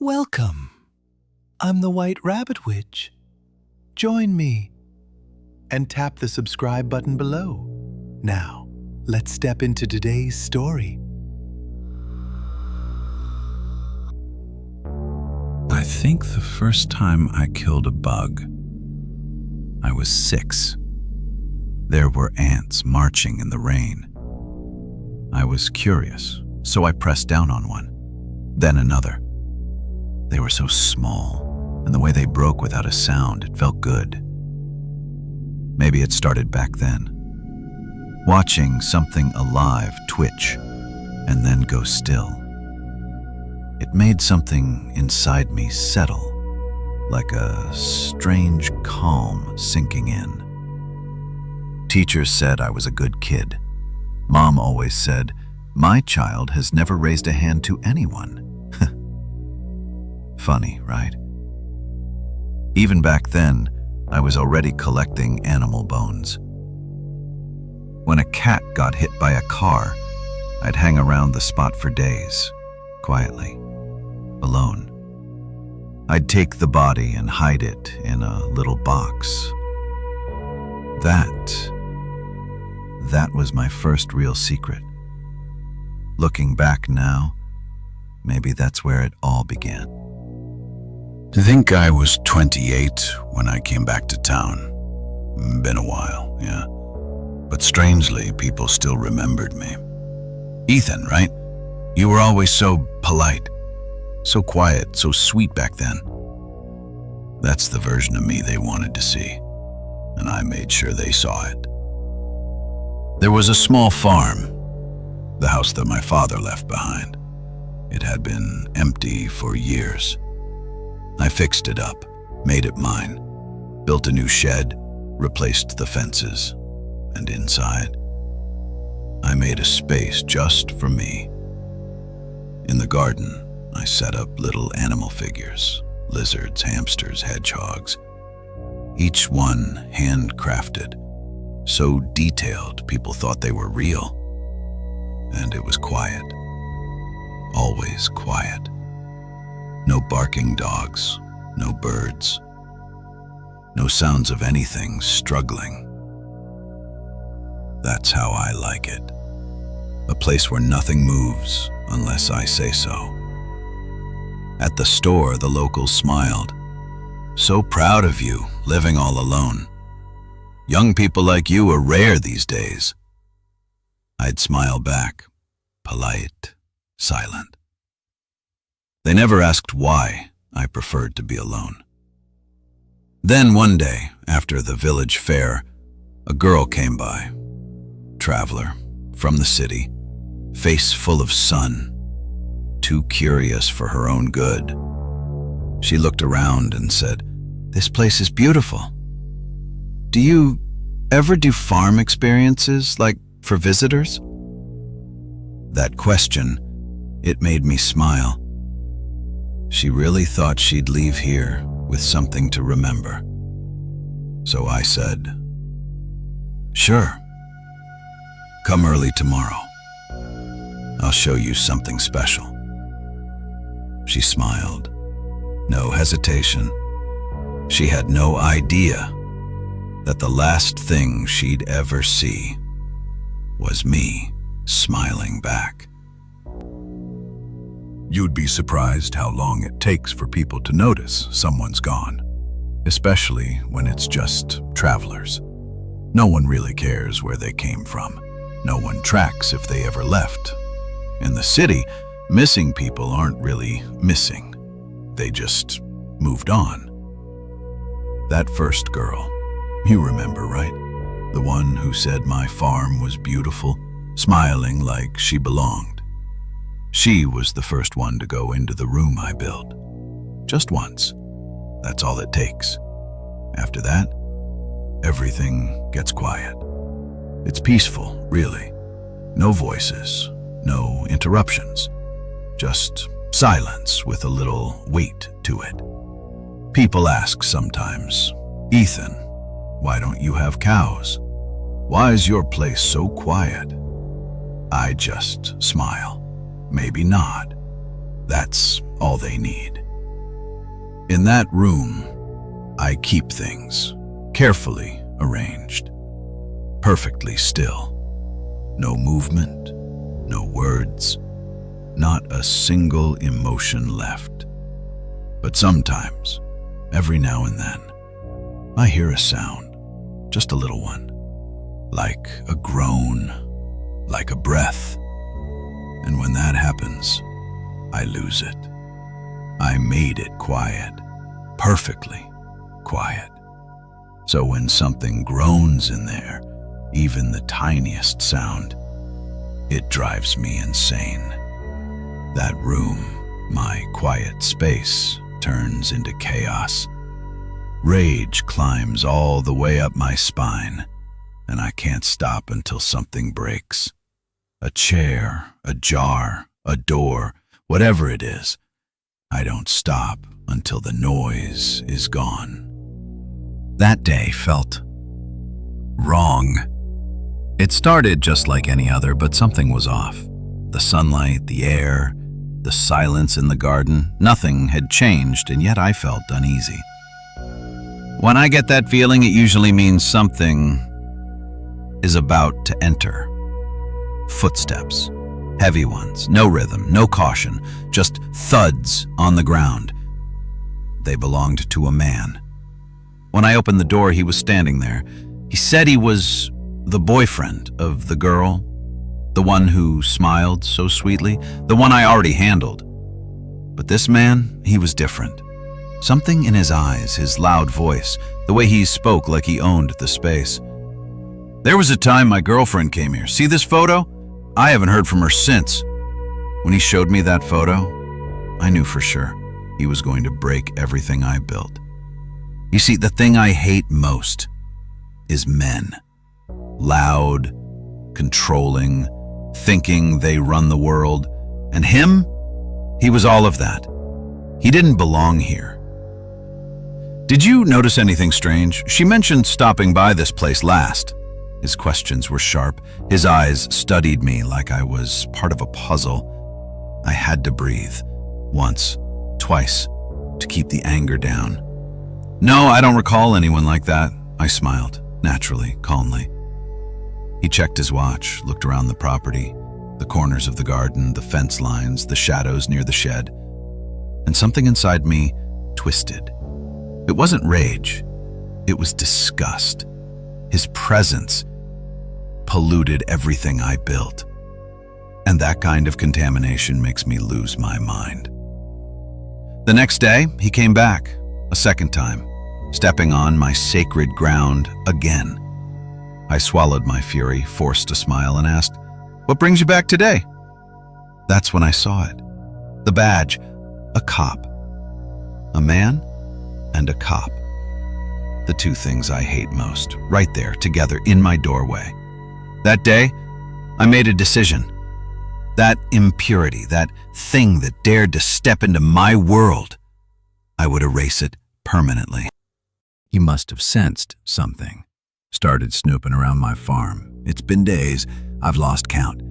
Welcome. I'm the White Rabbit Witch. Join me and tap the subscribe button below. Now, let's step into today's story. I think the first time I killed a bug, I was 6. There were ants marching in the rain. I was curious, so I pressed down on one, then another. They were so small, and the way they broke without a sound, it felt good. Maybe it started back then. Watching something alive twitch and then go still. It made something inside me settle, like a strange calm sinking in. Teachers said I was a good kid. Mom always said, "My child has never raised a hand to anyone." Funny, right? Even back then, I was already collecting animal bones. When a cat got hit by a car, I'd hang around the spot for days, quietly, alone. I'd take the body and hide it in a little box. That was my first real secret. Looking back now, maybe that's where it all began. I think I was 28 when I came back to town. Been a while, yeah. But strangely, people still remembered me. Ethan, right? You were always so polite, so quiet, so sweet back then. That's the version of me they wanted to see, and I made sure they saw it. There was a small farm, the house that my father left behind. It had been empty for years. I fixed it up, made it mine, built a new shed, replaced the fences, and inside, I made a space just for me. In the garden, I set up little animal figures, lizards, hamsters, hedgehogs, each one handcrafted, so detailed people thought they were real. And it was quiet, always quiet. No barking dogs, no birds, no sounds of anything struggling. That's how I like it. A place where nothing moves unless I say so. At the store, the locals smiled. "So proud of you, living all alone. Young people like you are rare these days." I'd smile back, polite, silent. They never asked why I preferred to be alone. Then one day, after the village fair, a girl came by. Traveler, from the city, face full of sun, too curious for her own good. She looked around and said, "This place is beautiful. Do you ever do farm experiences, like for visitors?" That question, it made me smile. She really thought she'd leave here with something to remember. So I said, "Sure. Come early tomorrow. I'll show you something special." She smiled. No hesitation. She had no idea that the last thing she'd ever see was me smiling back. You'd be surprised how long it takes for people to notice someone's gone, especially when it's just travelers. No one really cares where they came from. No one tracks if they ever left. In the city, missing people aren't really missing. They just moved on. That first girl, you remember, right? The one who said my farm was beautiful, smiling like she belonged. She was the first one to go into the room I built. Just once. That's all it takes. After that, everything gets quiet. It's peaceful, really. No voices, no interruptions. Just silence with a little weight to it. People ask sometimes, "Ethan, why don't you have cows? Why is your place so quiet?" I just smile. Maybe nod. That's all they need. In that room, I keep things carefully arranged, perfectly still. No movement, no words, not a single emotion left. But sometimes, every now and then, I hear a sound, just a little one, like a groan, like a breath. And when that happens, I lose it. I made it quiet, perfectly quiet. So when something groans in there, even the tiniest sound, it drives me insane. That room, my quiet space, turns into chaos. Rage climbs all the way up my spine, and I can't stop until something breaks. A chair, a jar, a door, whatever it is, I don't stop until the noise is gone. That day felt wrong. It started just like any other, but something was off. The sunlight, the air, the silence in the garden, nothing had changed, and yet I felt uneasy. When I get that feeling, it usually means something is about to enter. Footsteps, heavy ones, no rhythm, no caution, just thuds on the ground. They belonged to a man. When I opened the door, he was standing there. He said he was the boyfriend of the girl, the one who smiled so sweetly, the one I already handled. But this man, he was different. Something in his eyes, his loud voice, the way he spoke like he owned the space. There was a time my girlfriend came here. See this photo? I haven't heard from her since. When he showed me that photo, I knew for sure he was going to break everything I built. You see, the thing I hate most is men. Loud, controlling, thinking they run the world. And him, he was all of that. He didn't belong here. Did you notice anything strange? She mentioned stopping by this place last. His questions were sharp. His eyes studied me like I was part of a puzzle. I had to breathe. Once, twice, to keep the anger down. No, I don't recall anyone like that. I smiled, naturally, calmly. He checked his watch, looked around the property, the corners of the garden, the fence lines, the shadows near the shed, and something inside me twisted. It wasn't rage, it was disgust. His presence polluted everything I built. And that kind of contamination makes me lose my mind. The next day, he came back, a second time, stepping on my sacred ground again. I swallowed my fury, forced a smile, and asked, "What brings you back today?" That's when I saw it. The badge, a cop. A man and a cop. The two things I hate most, right there, together, in my doorway. That day, I made a decision. That impurity, that thing that dared to step into my world, I would erase it permanently. He must have sensed something. Started snooping around my farm. It's been days, I've lost count.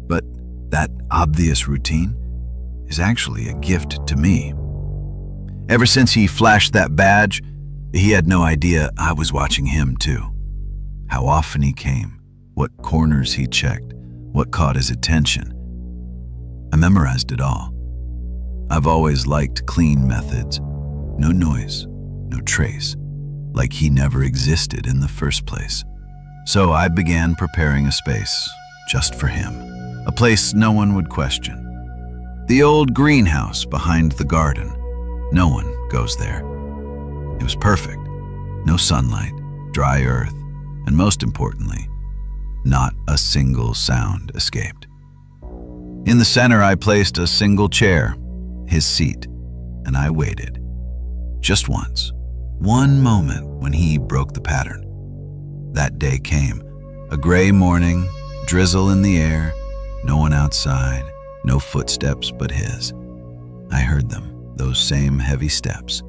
But that obvious routine is actually a gift to me. Ever since he flashed that badge, he had no idea I was watching him too. How often he came, what corners he checked, what caught his attention. I memorized it all. I've always liked clean methods. No noise, no trace, like he never existed in the first place. So I began preparing a space just for him, a place no one would question. The old greenhouse behind the garden. No one goes there. It was perfect. No sunlight, dry earth, and most importantly, not a single sound escaped. In the center, I placed a single chair, his seat, and I waited. Just once, one moment when he broke the pattern. That day came, a gray morning, drizzle in the air, no one outside, no footsteps but his. I heard them, those same heavy steps.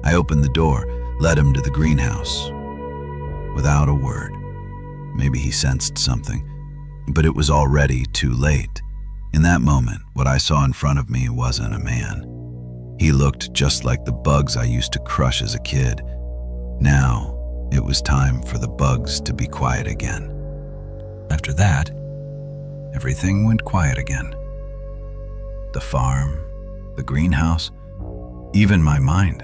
I opened the door, led him to the greenhouse. Without a word. Maybe he sensed something, but it was already too late. In that moment, what I saw in front of me wasn't a man. He looked just like the bugs I used to crush as a kid. Now, it was time for the bugs to be quiet again. After that, everything went quiet again. The farm, the greenhouse, even my mind.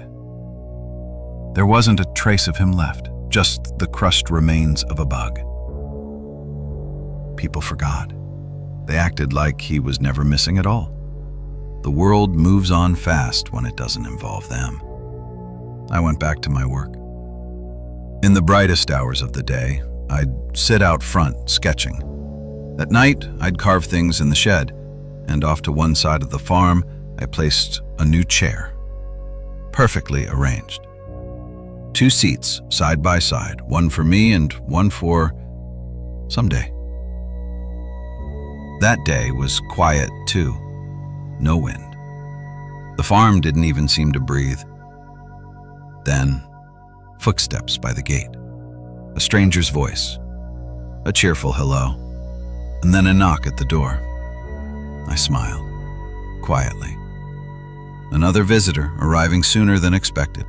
There wasn't a trace of him left, just the crushed remains of a bug. People forgot. They acted like he was never missing at all. The world moves on fast when it doesn't involve them. I went back to my work. In the brightest hours of the day, I'd sit out front sketching. At night, I'd carve things in the shed, and off to one side of the farm, I placed a new chair, perfectly arranged. 2 seats side by side, one for me and one for someday. That day was quiet too. No wind. The farm didn't even seem to breathe. Then, footsteps by the gate. A stranger's voice. A cheerful hello. And then a knock at the door. I smiled, quietly. Another visitor arriving sooner than expected.